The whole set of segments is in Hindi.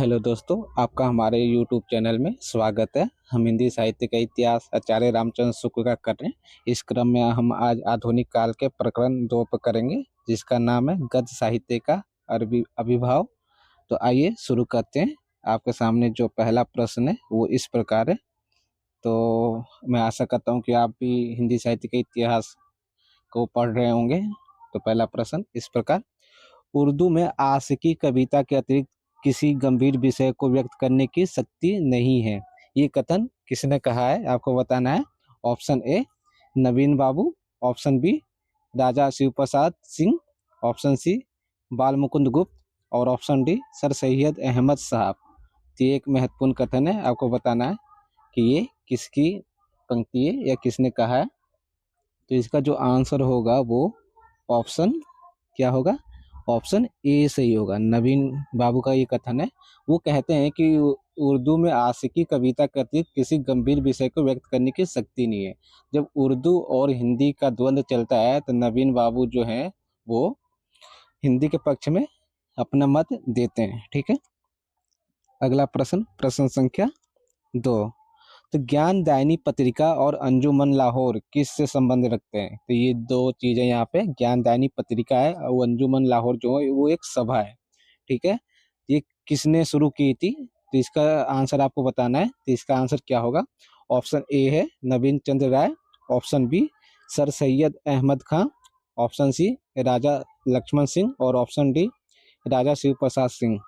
हेलो दोस्तों, आपका हमारे YouTube चैनल में स्वागत है। हम हिंदी साहित्य का इतिहास आचार्य रामचंद्र शुक्ल का कर रहे हैं। इस क्रम में हम आज आधुनिक काल के प्रकरण 2 पर करेंगे, जिसका नाम है गद्य साहित्य का अरबी अभिभाव। तो आइए शुरू करते हैं। आपके सामने जो पहला प्रश्न है वो इस प्रकार है। तो मैं आशा करता हूँ कि आप भी हिंदी साहित्य के इतिहास को पढ़ रहे होंगे। तो पहला प्रश्न इस प्रकार: उर्दू में आशिकी कविता के अतिरिक्त किसी गंभीर विषय को व्यक्त करने की शक्ति नहीं है। ये कथन किसने कहा है, आपको बताना है। Option A Navin Babu, option B Raja Shiv Prasad Singh, option C Bal Mukund Gupt और option D Sir Syed Ahmad Sahab. तो ये एक महत्वपूर्ण कथन है, आपको बताना है कि ये किसकी पंक्ति है या किसने कहा है। तो इसका जो आंसर होगा वो ऑप्शन क्या होगा, ऑप्शन ए सही होगा। नवीन बाबू का ये कथन है। वो कहते हैं कि उर्दू में आशिकी कविता के अतिरिक्त किसी गंभीर विषय को व्यक्त करने की शक्ति नहीं है। जब उर्दू और हिंदी का द्वंद्व चलता है तो नवीन बाबू जो हैं वो हिंदी के पक्ष में अपना मत देते हैं। ठीक है, अगला प्रश्न, प्रश्न संख्या 2। तो ज्ञान दायनी पत्रिका और अंजुमन लाहौर किस से संबंध रखते हैं? तो ये दो चीजें यहाँ पे, ज्ञान दायनी पत्रिका है और अंजुमन लाहौर जो है वो एक सभा है। ठीक है, ये किसने शुरू की थी? तो इसका आंसर आपको बताना है। तो इसका आंसर क्या होगा? ऑप्शन ए है नवीन Chandra Rai, option B Sir Syed Ahmad Khan, option C Raja Lakshman Singh और ऑप्शन डी राजा शिव प्रसाद सिंह।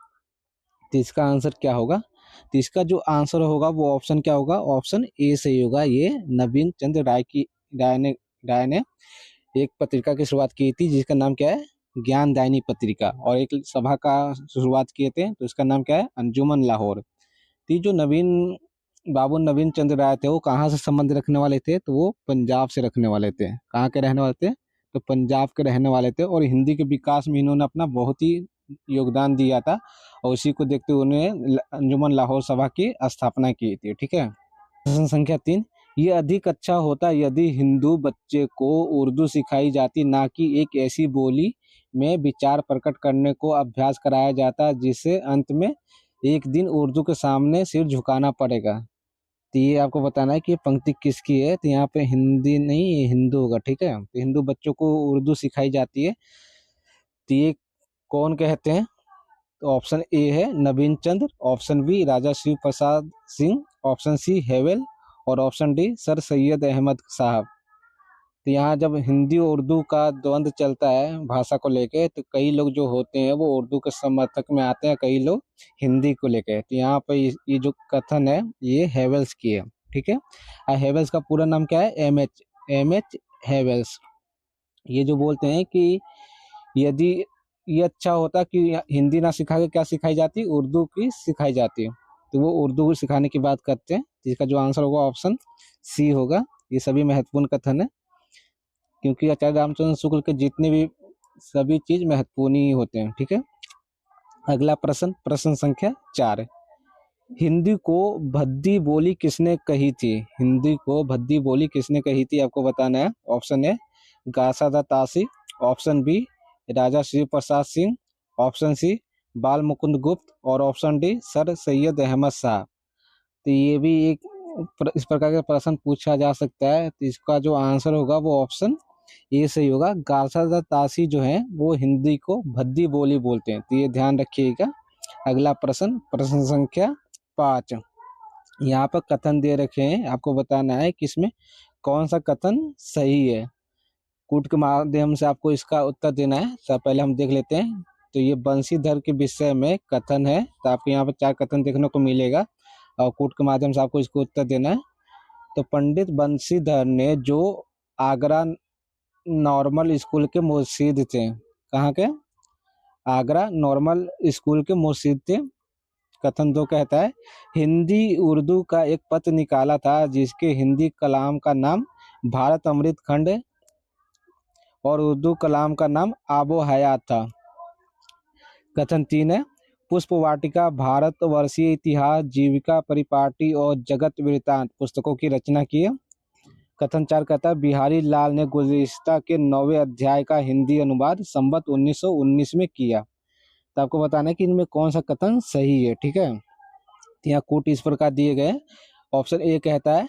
तो इसका आंसर क्या होगा? तो इसका जो आंसर होगा वो ऑप्शन क्या होगा? ऑप्शन ए सही होगा। ये नवीन चंद्र राय ने एक पत्रिका की शुरुआत की थी जिसका नाम क्या है? ज्ञान दायनी पत्रिका। और एक सभा का शुरुआत किए थे तो इसका नाम क्या है? अंजुमन लाहौर। तो जो नवीन चंद्र राय थे वो कहाँ से संबंध रखने वाले थे? तो वो पंजाब से रखने वाले थे। कहाँ के रहने वाले थे? तो पंजाब के रहने वाले थे। और हिंदी के विकास में इन्होंने अपना बहुत ही योगदान दिया था और उसी को देखते हुए उन्होंने अंजुमन लाहौर सभा की स्थापना की थी। ठीक है, प्रश्न संख्या 3। ये अधिक अच्छा होता यदि हिंदू बच्चे को उर्दू सिखाई जाती, ना कि एक ऐसी बोली में विचार प्रकट करने को अभ्यास कराया जाता जिसे अंत में एक दिन उर्दू के सामने सिर झुकाना पड़ेगा। तो ये आपको बताना है कि ये पंक्ति किसकी है। तो यहाँ पे हिंदी नहीं, ये हिंदू होगा। ठीक है, तो हिंदू बच्चों को उर्दू सिखाई जाती है तो ये कौन कहते हैं? तो ऑप्शन ए है नवीन Chandra, option B Raja Shiv Prasad Singh, option C Havell और option D Sir Syed Ahmad Sahab. तो यहाँ जब हिंदी और उर्दू का द्वंद्व चलता है भाषा को लेके तो कई लोग जो होते हैं वो उर्दू के समर्थक में आते हैं, कई लोग हिंदी को लेके। तो यहाँ पे ये जो कथन है ये हेवल्स की है। ठीक है, हेवल्स का पूरा नाम क्या है? M H Havells. ये जो बोलते हैं कि यदि ये अच्छा होता कि हिंदी ना सिखा के क्या सिखाई जाती? उर्दू की सिखाई जाती। तो वो उर्दू सिखाने की बात करते हैं। जिसका जो आंसर होगा ऑप्शन सी होगा। ये सभी महत्वपूर्ण कथन है क्योंकि आचार्य रामचंद्र शुक्ल के जितने भी सभी चीज महत्वपूर्ण ही होते हैं। ठीक है, अगला प्रश्न, प्रश्न संख्या 4। हिंदी को भद्दी बोली किसने कही थी? हिंदी को भद्दी बोली किसने कही थी आपको बताना है। Option A Garcin de Tassy, option B Raja Shri Prasad Singh, option C Bal Mukund Gupt और option D Sir Syed Ahmad Sahab. तो ये भी इस प्रकार का प्रश्न पूछा जा सकता है। तो इसका जो आंसर होगा वो ऑप्शन ए सही होगा। गासादा तासी जो है वो हिंदी को भद्दी बोली बोलते हैं। तो ये ध्यान रखिएगा। अगला प्रश्न, प्रश्न संख्या 5। यहाँ पर कथन दे रखे हैं, आपको बताना है कि इसमें कौन सा कथन सही है। कूट के माध्यम से आपको इसका उत्तर देना है। तो पहले हम देख लेते हैं। तो ये बंशीधर के विषय में कथन है। तो आपको यहाँ पर 4 कथन देखने को मिलेगा और कूट के माध्यम से आपको इसको उत्तर देना है। तो पंडित बंशीधर ने जो आगरा नॉर्मल स्कूल के मुर्शिद थे, कहाँ के? आगरा नॉर्मल स्कूल के मुर्शिद थे। कथन 2 कहता है हिंदी उर्दू का एक पत्र निकाला था जिसके हिंदी कलाम का नाम भारत अमृत खंड और उर्दू कलाम का नाम आबो हयात था। कथन 3 है पुष्प वाटिका भारतवर्षीय इतिहास, जीविका परिपाटी और जगत वृत्तांत पुस्तकों की रचना की है। कथन 4 कहता है बिहारी लाल ने गुलिस्ता के 9वें अध्याय का हिंदी अनुवाद संवत 1919 में किया। तो आपको बताना है कि इनमें कौन सा कथन सही है। ठीक है, तो यहाँ कूट इस प्रकार दिए गए। ऑप्शन ए कहता है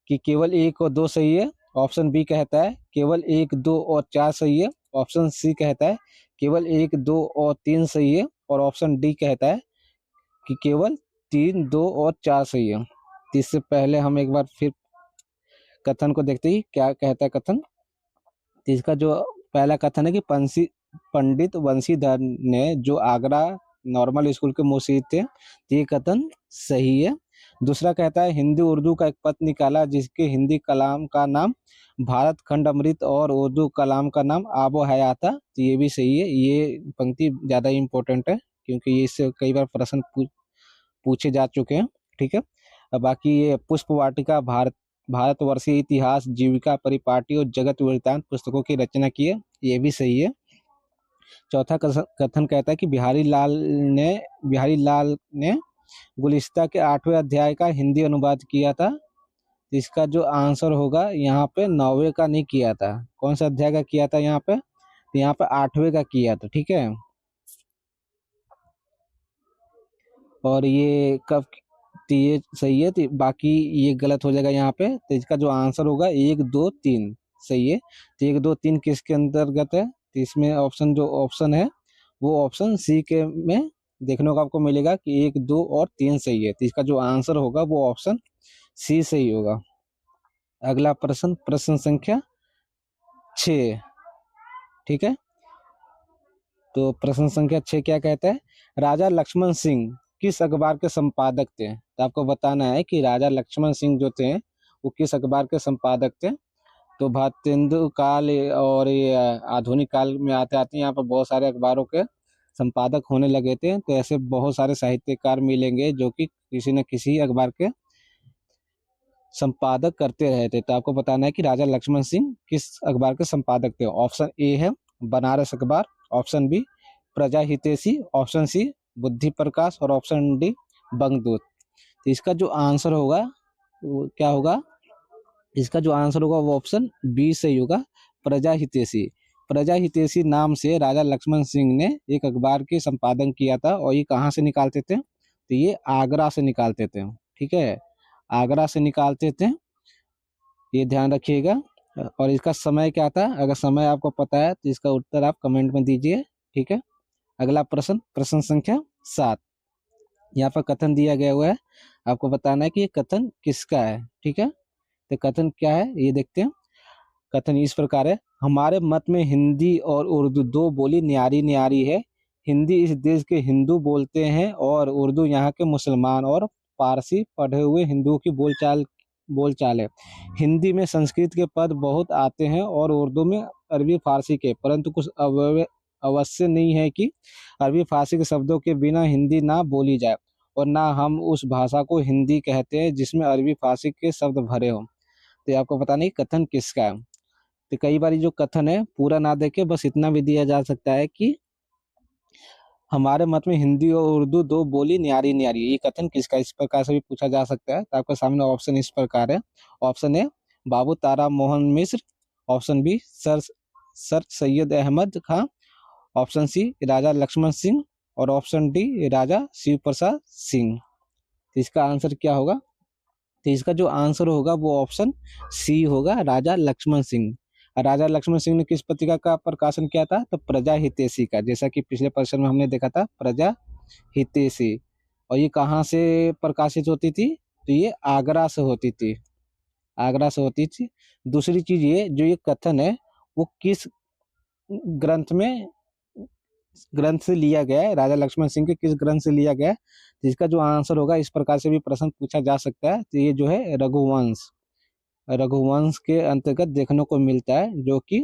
कि केवल 1 और 2 सही है। ऑप्शन बी कहता है केवल 1, 2 और 4 सही है। ऑप्शन सी कहता है केवल 1, 2 और 3 सही है। और ऑप्शन डी कहता है कि केवल 3, 2 और 4 सही है। तो इससे पहले हम एक बार फिर कथन को देखते ही क्या कहता है कथन। तो इसका जो पहला कथन है कि पंडित बंशीधर ने जो आगरा नॉर्मल स्कूल के मुंशी थे, तो ये कथन सही है। दूसरा कहता है हिंदी उर्दू का एक पत्र निकाला जिसके हिंदी कलाम का नाम भारत खंड अमृत और उर्दू कलाम का नाम आबो हयात था, तो ये भी सही है। ये पंक्ति ज़्यादा इंपॉर्टेंट है क्योंकि ये इससे कई बार प्रश्न पूछे जा चुके हैं। ठीक है, अब बाकी ये पुष्प वाटिका भारतवर्षीय इतिहास, जीविका, परिपाटी और जगत वृत्तांत पुस्तकों की रचना की है, ये भी सही है। चौथा कथन कहता है कि बिहारी लाल ने गुलिस्ता के 8वें अध्याय का हिंदी अनुवाद किया था। इसका जो आंसर होगा यहाँ पे 9वें का नहीं किया था। कौन सा अध्याय का किया था यहाँ पे? तो यहाँ पे 8वें का किया था। ठीक है, और ये कब, तो ये सही है। तो बाकी ये गलत हो जाएगा यहाँ पे। तो इसका जो आंसर होगा 1, 2, 3 सही है। तो 1, 2, 3 किसके अंतर्गत है? तो इसमें ऑप्शन है वो ऑप्शन सी के में देखने को आपको मिलेगा कि 1, 2 और 3 सही है। तो इसका जो आंसर होगा वो ऑप्शन सी सही होगा। अगला प्रश्न संख्या 6। ठीक है, तो प्रश्न संख्या 6 क्या कहता है? राजा लक्ष्मण सिंह किस अखबार के संपादक थे? तो आपको बताना है कि राजा लक्ष्मण सिंह जो थे वो किस अखबार के संपादक थे। तो भारतेंदु काल और ये आधुनिक काल में आते आते यहाँ पर बहुत सारे अखबारों के संपादक होने लगे थे। तो ऐसे बहुत सारे साहित्यकार मिलेंगे जो कि किसी न किसी अखबार के संपादक करते रहे थे। तो आपको बताना है कि राजा लक्ष्मण सिंह किस अखबार के संपादक थे। ऑप्शन ए है बनारस अखबार, ऑप्शन बी प्रजा हितैषी, ऑप्शन सी बुद्धि प्रकाश और ऑप्शन डी बंगदूत। तो इसका जो आंसर होगा वो क्या होगा? इसका जो आंसर होगा वो ऑप्शन बी सही होगा, प्रजा हितैषी। प्रजा हितैषी नाम से राजा लक्ष्मण सिंह ने एक अखबार के संपादन किया था। और ये कहाँ से निकालते थे? तो ये आगरा से निकालते थे। ठीक है, आगरा से निकालते थे, ये ध्यान रखिएगा। और इसका समय क्या था? अगर समय आपको पता है तो इसका उत्तर आप कमेंट में दीजिए। ठीक है, अगला प्रश्न संख्या 7। यहाँ पर कथन दिया गया हुआ है, आपको बताना है कि ये कथन किसका है। ठीक है, तो कथन क्या है ये देखते हैं। कथन इस प्रकार है, हमारे मत में हिंदी और उर्दू दो बोली न्यारी न्यारी है। हिंदी इस देश के हिंदू बोलते हैं और उर्दू यहाँ के मुसलमान और पारसी पढ़े हुए हिंदुओं की बोलचाल है। हिंदी में संस्कृत के पद बहुत आते हैं और उर्दू में अरबी फारसी के, परंतु कुछ अवश्य नहीं है कि अरबी फारसी के शब्दों के बिना हिंदी ना बोली जाए और ना हम उस भाषा को हिंदी कहते हैं जिसमें अरबी फारसी के शब्द भरे हों। तो आपको पता नहीं कथन किसका है। तो कई बार जो कथन है पूरा ना देके बस इतना भी दिया जा सकता है कि हमारे मत में हिंदी और उर्दू दो बोली न्यारी न्यारी, ये कथन किसका? इस प्रकार से भी पूछा जा सकता है। तो आपके सामने ऑप्शन इस प्रकार है। Option A Babu Tara Mohan Mishra, option B Sir Syed Ahmad Khan, option C Raja Lakshman Singh और ऑप्शन डी राजा शिव प्रसाद सिंह। तो इसका आंसर क्या होगा? तो इसका जो आंसर होगा वो ऑप्शन सी होगा, राजा लक्ष्मण सिंह। राजा लक्ष्मण सिंह ने किस पत्रिका का प्रकाशन किया था? तो प्रजा हितैषी का, जैसा कि पिछले प्रश्न में हमने देखा था, प्रजा हितैषी। और ये कहाँ से प्रकाशित होती थी? तो ये आगरा से होती थी, आगरा से होती थी। दूसरी चीज ये जो ये कथन है वो किस ग्रंथ से लिया गया है? राजा लक्ष्मण सिंह के किस ग्रंथ से लिया गया है? जिसका जो आंसर होगा इस प्रकार से भी प्रश्न पूछा जा सकता है। तो ये जो है रघुवंश के अंतर्गत देखने को मिलता है, जो कि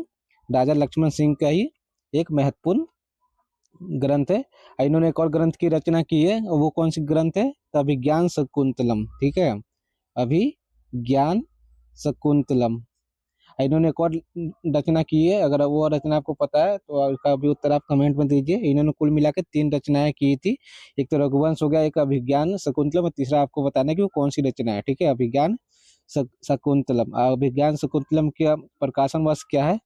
राजा लक्ष्मण सिंह का ही एक महत्वपूर्ण ग्रंथ है। इन्होंने एक और ग्रंथ की रचना की है, वो कौन सी ग्रंथ है? तो अभिज्ञान शकुंतलम। ठीक है, अभिज्ञान शकुंतलम। इन्होंने एक और रचना की है, अगर वो रचना आपको पता है तो उसका भी उत्तर आप कमेंट में दीजिए। इन्होंने कुल मिला के 3 रचनाएं की थी, एक तो रघुवंश हो गया, एक अभिज्ञान शकुंतलम और तीसरा आपको बताना है कि वो कौन सी रचना है। ठीक है, अभिज्ञान शकुंतलम। अभिज्ञान शकुंतलम का प्रकाशन वर्ष क्या है?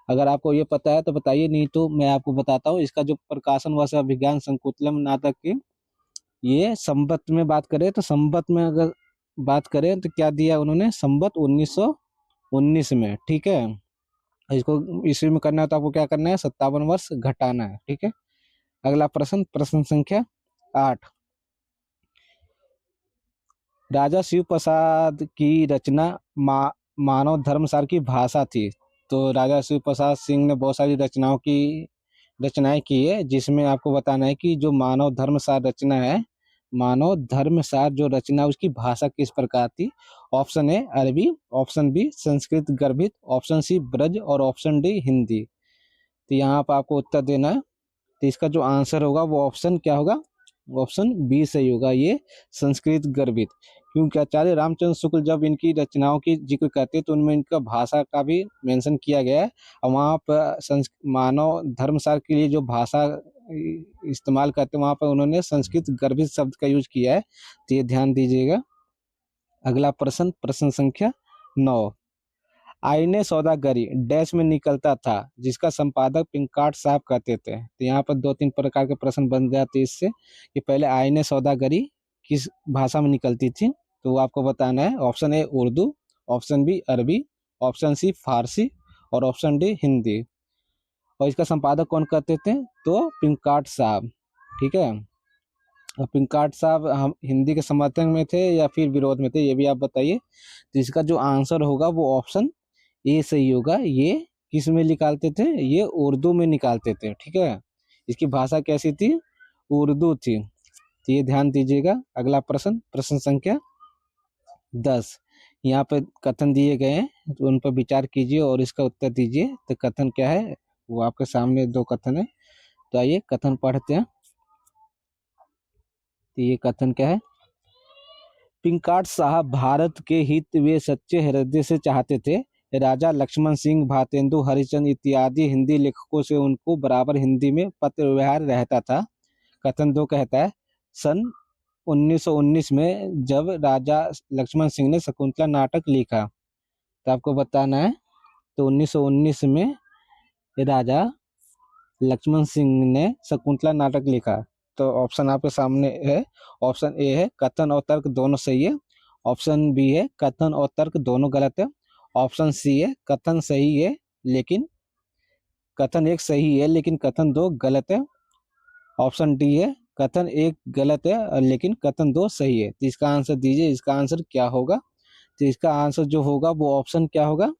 अगर आपको ये पता है तो बताइए, नहीं तो मैं आपको बताता हूँ। इसका जो प्रकाशन वर्ष अभिज्ञान संकुलम नाटक की, ये संवत में बात करें तो संवत में अगर बात करें तो क्या दिया उन्होंने, संवत 1919 में, ठीक है। इसको ईस्वी में करना है तो आपको क्या करना है, 57 वर्ष घटाना है, ठीक है। अगला प्रश्न, प्रश्न संख्या 8। राजा शिव प्रसाद की रचना मानव धर्मसार की भाषा थी। तो राजा शिव प्रसाद सिंह ने बहुत सारी रचनाएं की है, जिसमें आपको बताना है कि जो मानव धर्मसार रचना है, मानव धर्मसार जो रचना, उसकी भाषा किस प्रकार थी। Option A Arabi, option B Sanskrit गर्भित, ऑप्शन सी ब्रज और ऑप्शन डी हिंदी। तो यहाँ पर आपको उत्तर देना है। तो इसका जो आंसर होगा वो ऑप्शन क्या होगा, ऑप्शन बी सही होगा, ये संस्कृत गर्भित। क्योंकि आचार्य रामचंद्र शुक्ल जब इनकी रचनाओं की जिक्र करते हैं तो उनमें इनका भाषा का भी मेंशन किया गया है, और वहाँ पर मानव धर्मसार के लिए जो भाषा इस्तेमाल करते हैं वहाँ पर उन्होंने संस्कृत गर्भित शब्द का यूज किया है, तो ये ध्यान दीजिएगा। अगला प्रश्न, प्रश्न संख्या 9। आईने सौदागरी डैश में निकलता था, जिसका संपादक पिंकाट साहब कहते थे। तो यहाँ पर 2-3 प्रकार के प्रश्न बन जाते हैं इससे, कि पहले आईने सौदागरी किस भाषा में निकलती थी, तो वो आपको बताना है। Option A Urdu, option B Arabi, option C Farsi और ऑप्शन डी हिंदी। और इसका संपादक कौन कहते थे, तो पिंकाट साहब, ठीक है। और पिंकाट साहब हम हिंदी के समर्थन में थे या फिर विरोध में थे, ये भी आप बताइए। तो इसका जो आंसर होगा वो ऑप्शन ए सही होगा। ये किस में निकालते थे, ये उर्दू में निकालते थे, ठीक है। इसकी भाषा कैसी थी, उर्दू थी। तो ये ध्यान दीजिएगा। अगला प्रश्न, प्रश्न संख्या 10। यहाँ पे कथन दिए गए हैं, तो उन पर विचार कीजिए और इसका उत्तर दीजिए। तो कथन क्या है, वो आपके सामने 2 कथन है। तो आइए कथन पढ़ते हैं। तो ये कथन क्या है, पिंकाट साहब भारत के हित वे सच्चे हृदय से चाहते थे। राजा लक्ष्मण सिंह, भारतेंदु हरिश्चंद्र इत्यादि हिंदी लेखकों से उनको बराबर हिंदी में पत्र व्यवहार रहता था। कथन 2 कहता है, सन 1919 में जब राजा लक्ष्मण सिंह ने शकुंतला नाटक लिखा, तो आपको बताना है। तो 1919 में राजा लक्ष्मण सिंह ने शकुंतला नाटक लिखा। तो ऑप्शन आपके सामने है। ऑप्शन ए है कथन और तर्क दोनों सही है, ऑप्शन बी है कथन और तर्क दोनों गलत है, ऑप्शन सी है कथन सही है लेकिन कथन 1 सही है लेकिन कथन 2 गलत है, ऑप्शन डी है कथन 1 गलत है लेकिन कथन 2 सही है। तो इसका आंसर दीजिए, इसका आंसर क्या होगा। तो इसका आंसर जो होगा वो ऑप्शन क्या होगा,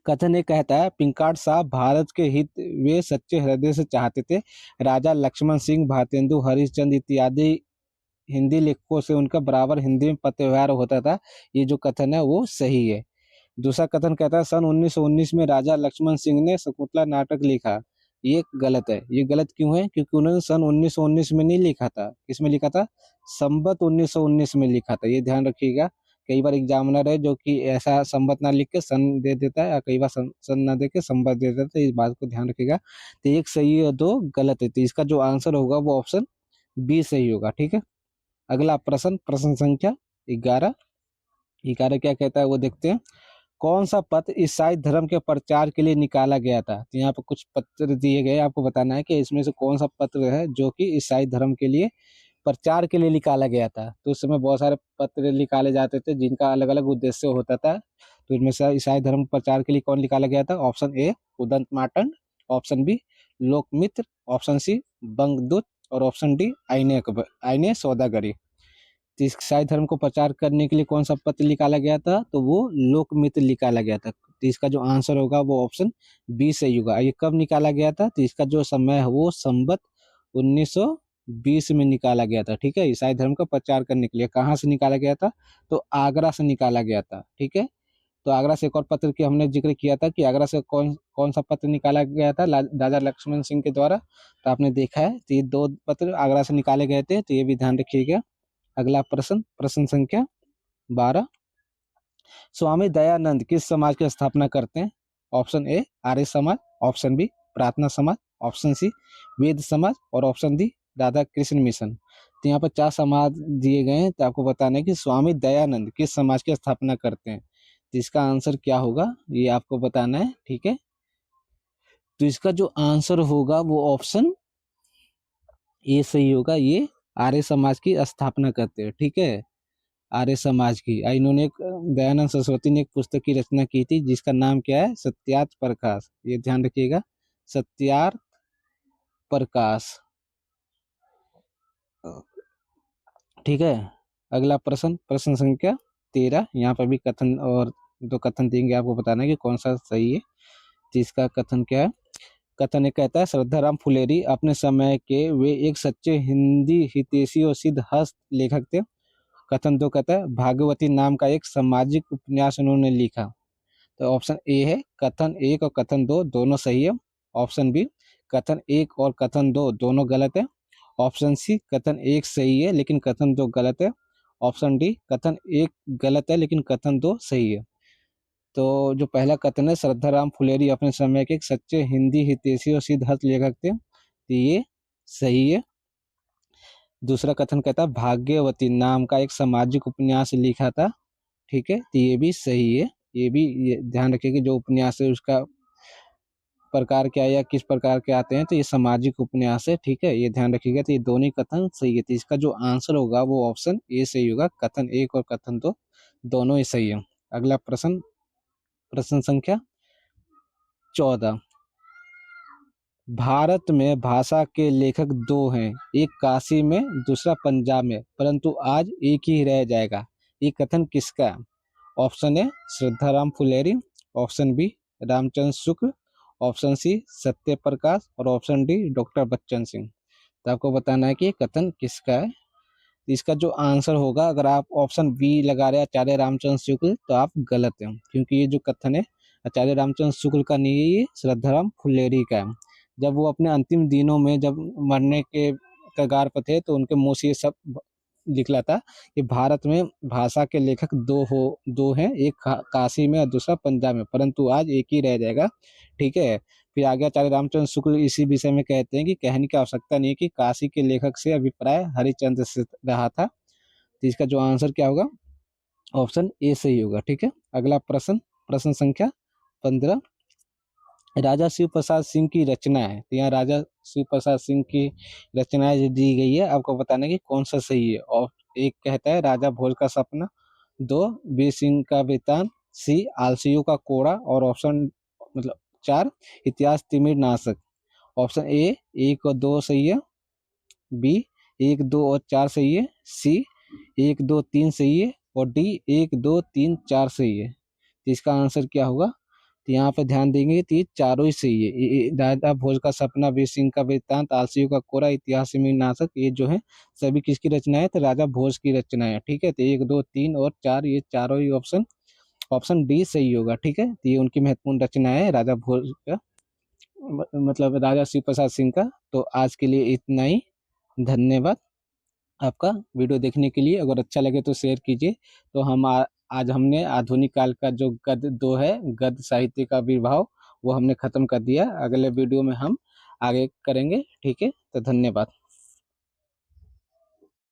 कथन ये कहता है, पिंकाट साहब भारत के हित वे सच्चे हृदय से चाहते थे। राजा लक्ष्मण सिंह, भारतेंदु हरिश्चंद्र इत्यादि हिंदी लेखकों से उनका बराबर हिंदी में पत्र व्यवहार होता था। ये जो कथन है वो सही है। दूसरा कथन कहता है, सन 1919 में राजा लक्ष्मण सिंह ने शकुंतला नाटक लिखा। ये गलत है। ये गलत क्यों है, क्योंकि उन्होंने सन 1919 में नहीं लिखा था। किसमें लिखा था, संवत 1919 में लिखा था। ये ध्यान रखिएगा। कई बार एग्जामिनर है जो कि ऐसा संवत ना लिख के सन दे देता है, या कई बार सन ना दे के संवत दे देता है। इस बात को ध्यान रखिएगा। तो एक सही है, 2 गलत है। तो इसका जो आंसर होगा वो ऑप्शन बी सही होगा, ठीक है। अगला प्रश्न, प्रश्न संख्या 11। 11 क्या कहता है वो देखते हैं। कौन सा पत्र ईसाई धर्म के प्रचार के लिए निकाला गया था। तो यहाँ पर कुछ पत्र दिए गए, आपको बताना है कि इसमें से कौन सा पत्र है जो कि ईसाई धर्म के लिए प्रचार के लिए निकाला गया था। तो उस समय बहुत सारे पत्र निकाले जाते थे जिनका अलग अलग उद्देश्य होता था। तो इनमें से ईसाई धर्म प्रचार के लिए कौन निकाला गया था। Option A Udant Martand, option B Lokmitra, option C Bangdoot और ऑप्शन डी आईने सौदागरी। तो ईसाई धर्म को प्रचार करने के लिए कौन सा पत्र निकाला गया था, तो वो लोकमित्र निकाला गया था। तो इसका जो आंसर होगा वो ऑप्शन बी सही होगा। ये कब निकाला गया था, तो इसका जो समय है वो संवत 1920 में निकाला गया था, ठीक है। ईसाई धर्म का प्रचार करने के लिए कहाँ से निकाला गया था, तो आगरा से निकाला गया था, ठीक है। तो आगरा से एक और पत्र की हमने जिक्र किया था कि आगरा से कौन कौन सा पत्र निकाला गया था, राजा लक्ष्मण सिंह के द्वारा। तो आपने देखा है, तो ये 2 पत्र आगरा से निकाले गए थे। तो ये भी ध्यान रखिएगा। अगला प्रश्न, प्रश्न संख्या 12। स्वामी दयानंद किस समाज की स्थापना करते हैं। Option A Arya Samaj, option B प्रार्थना समाज, ऑप्शन सी वेद समाज और option D Radha Krishna mission. तो यहाँ पर 4 समाज दिए गए हैं। तो आपको बताना है कि स्वामी दयानंद किस समाज की स्थापना करते हैं। तो इसका आंसर क्या होगा ये आपको बताना है, ठीक है। तो इसका जो आंसर होगा वो ऑप्शन ए सही होगा। ये आर्य समाज की स्थापना करते हैं, ठीक है, आर्य समाज की। इन्होंने दयानंद सरस्वती ने एक पुस्तक की रचना की थी जिसका नाम क्या है, सत्यार्थ प्रकाश। ये ध्यान रखिएगा, सत्यार्थ प्रकाश, ठीक है। अगला प्रश्न, प्रश्न संख्या 13। यहाँ पर भी कथन और दो कथन देंगे, आपको बताना है कि कौन सा सही है। जिसका कथन क्या है, कथन एक कहता है श्रद्धाराम फुलेरी अपने समय के वे एक सच्चे हिंदी हितैषी और सिद्ध हस्त लेखक थे। कथन दो कहता है भागवती नाम का एक सामाजिक उपन्यास उन्होंने लिखा। तो ऑप्शन ए है कथन एक और कथन दो दोनों सही है। ऑप्शन बी कथन एक और कथन दो दोनों गलत है। ऑप्शन सी कथन एक सही है लेकिन कथन दो गलत है। ऑप्शन डी कथन एक गलत है लेकिन कथन दो सही है। तो जो पहला कथन है श्रद्धाराम फुलेरी अपने समय के एक सच्चे हिंदी हितैषी और सिद्ध हस्त लेखक थे, तो ये सही है। दूसरा कथन कहता है भाग्यवती नाम का एक सामाजिक उपन्यास लिखा था, ठीक है, तो ये भी सही है। ये भी ये ध्यान रखिए कि जो उपन्यास है उसका प्रकार क्या है या किस प्रकार के आते हैं, तो ये सामाजिक उपन्यास है, ठीक है, ये ध्यान रखिएगा। तो ये दोनों कथन सही है, तो इसका जो आंसर होगा वो ऑप्शन ए सही होगा। कथन एक और कथन दो दोनों ही सही है। अगला प्रश्न, प्रश्न संख्या 14। भारत में भाषा के लेखक दो हैं, एक काशी में दूसरा पंजाब में, परंतु आज एक ही रह जाएगा। ये कथन किसका है? Option A Shraddharam Phillauri, option B Ramchandra Shukla, option C Satya Prakash और option D doctor Bachchan Singh. तो आपको बताना है कि ये कथन किसका है। इसका जो आंसर होगा, अगर आप ऑप्शन बी लगा रहे हैं आचार्य रामचंद्र शुक्ल, तो आप गलत हैं, क्योंकि ये जो कथन है आचार्य रामचंद्र शुक्ल का नहीं है, ये श्रद्धाराम फुलेरी का है। जब वो अपने अंतिम दिनों में जब मरने के कगार पर थे तो उनके मुंह से ये सब निकला था कि भारत में भाषा के लेखक दो हैं, एक काशी में और दूसरा पंजाब में, परंतु आज एक ही रह जाएगा, ठीक है। फिर आगे आचार्य रामचंद्र शुक्ल इसी विषय में कहते हैं कि कहने की आवश्यकता नहीं है कि काशी के लेखक से अभिप्राय हरिश्चंद्र से रहा था। तो इसका जो आंसर क्या होगा, ऑप्शन ए सही होगा, ठीक है। अगला प्रश्न, प्रश्न संख्या 15। राजा शिव प्रसाद सिंह की रचना है, तो यहाँ राजा शिव प्रसाद सिंह की रचनाएं जो दी गई है, आपको बताना है कि कौन सा सही है। और एक कहता है राजा भोज का सपना, दो वीर सिंह का वृतांत, सी आलसियों का कोड़ा और ऑप्शन मतलब 4 इतिहास तिमिर नाशक। ऑप्शन ए एक और दो सही है, बी एक दो और चार सही है, सी एक दो तीन सही है और डी एक दो तीन चार सही है। तो इसका आंसर क्या होगा, तो यहाँ पे ध्यान देंगे तो ये चारों ही सही है। दादा भोज का सपना, वीर सिंह का वृत्तांत, आलसियों का कोरा, इतिहास में नाशक, ये जो है सभी किसकी रचना है, तो राजा भोज की रचना है, ठीक है। तो एक दो तीन और चार ये चारों ही ऑप्शन, ऑप्शन डी सही होगा, ठीक है। तो ये उनकी महत्वपूर्ण रचना है राजा भोज का, मतलब राजा शिव प्रसाद सिंह का। तो आज के लिए इतना ही, धन्यवाद आपका वीडियो देखने के लिए। अगर अच्छा लगे तो शेयर कीजिए। तो हम आज हमने आधुनिक काल का जो गद्य दो है, गद्य साहित्य का विभाव, वो हमने खत्म कर दिया। अगले वीडियो में हम आगे करेंगे, ठीक है। तो धन्यवाद।